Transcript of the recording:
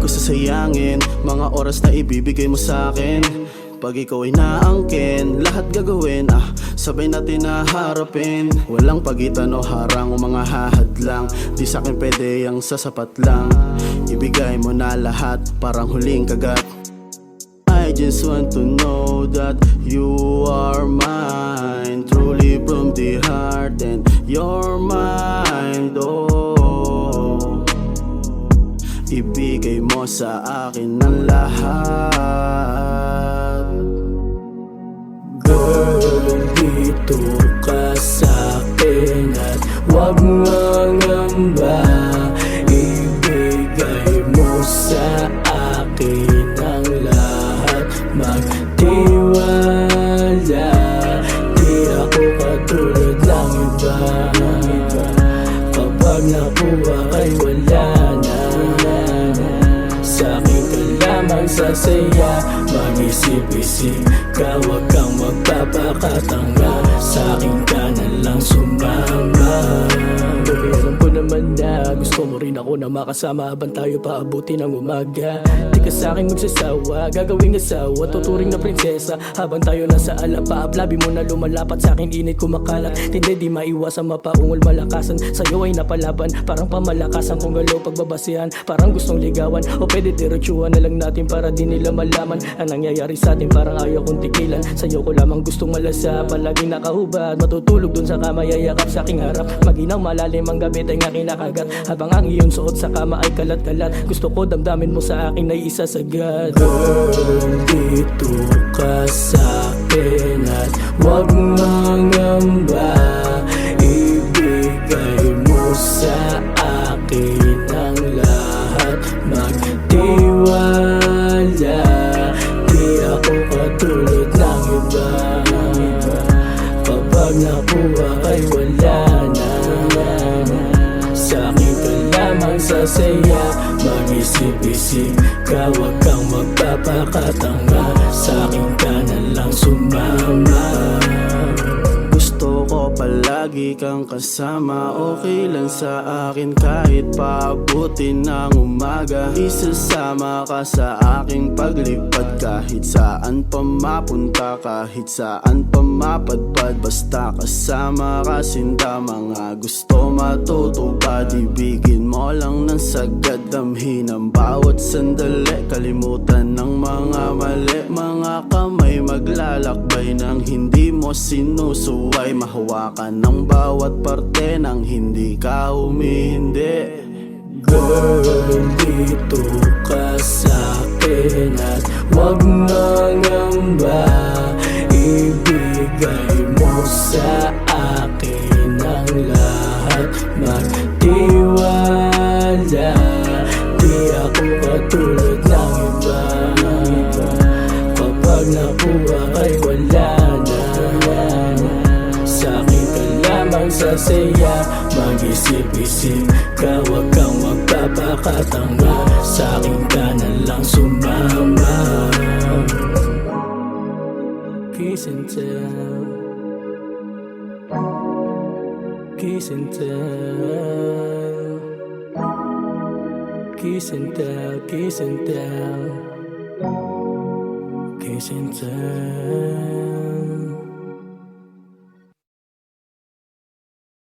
sasayangin mga oras na ibibigay mo sa akin. Pag ikaw ay naangkin, lahat gagawin, sabay natin naharapin. Walang pagitan o harang o mga hahadlang, di sa'kin pwede ang sasapat lang. Ibigay mo na lahat, parang huling kagat. I just want to know that you are mine, truly from the heart, and you're mine. Oh, ibigay mo sa akin ang lahat. Girl, dito ka sa'kin at huwag mangamba. Ibigay mo sa akin ang lahat, magtiwala. Di ako katulad ng iba, kapag nakuha kay wala na. Sa'kin ka lamang sasaya, mag-isip-isip ka, huwag kang magpapakatanga. Sa'kin ka na lang sumama. Baby, alam ko naman na gusto mo rin ako na makasama habang tayo paabuti ng umaga. Di ka sa'kin magsasawa, gagawing asawa, tuturing na prinsesa habang tayo nasa alapap. Labi mo na lumalapat sa'kin, init kumakalat. Hindi di maiwasan, mapaungol malakasan. Sa'yo ay napalaban, parang pamalakasan kung galaw pagbabasihan, parang gustong ligawan. O pwede diretsuhan na lang natin para di nila malaman ang nangyayari sa'tin, parang ayaw kong tigilan. Sa'yo ko lamang gustong malasa, palaging nakahubad, matutulog dun sa kama, yayakap sa'king harap. Maginaw malalim ang gabi, ay nga kinakagat, habang ang iyong suot sa kama ay kalat-kalat. Gusto ko damdamin mo sa akin ay isa sagad. Girl, dito ka sa'kin at huwag mangamba. Ibigay mo sa akin ang lahat, magtiwala. Di ako katulad ng iba, kapag nakuha kay wala na. Sa'kin ka lamang sasaya, mag-isip-isip ka, huwag kang magpapakatanga. Sa'kin ka na lang sumama. Gusto ko palagi kang kasama, okay lang sa akin kahit paabutin ng umaga. Isasama ka sa aking paglipad, kahit saan pa mapunta, kahit saan pa mapadpad. Basta kasama ka, sinta mga gusto matutupad. Ibigin mo lang ng sagad, damhin ang bawat sandali. Kalimutan ng mga mali, mga kamay maglalakbay nang hindi mo sinusuway. Mahawakan ng bawat parte nang hindi ka humihindi. Girl, dito ka sa'kin at huwag mangamba. Ibigay mo sa akin ang lahat, magtiwala. Di ako katulad ng iba, kapag nakuha kay wala na. Sa'kin ka lamang sasaya, mag-isip-isip ka, huwag kang magpapakatanga. Sa'kin ka na lang sumama. Kiss and tell, kiss and tell, kiss and tell, kiss and tell, kiss and tell.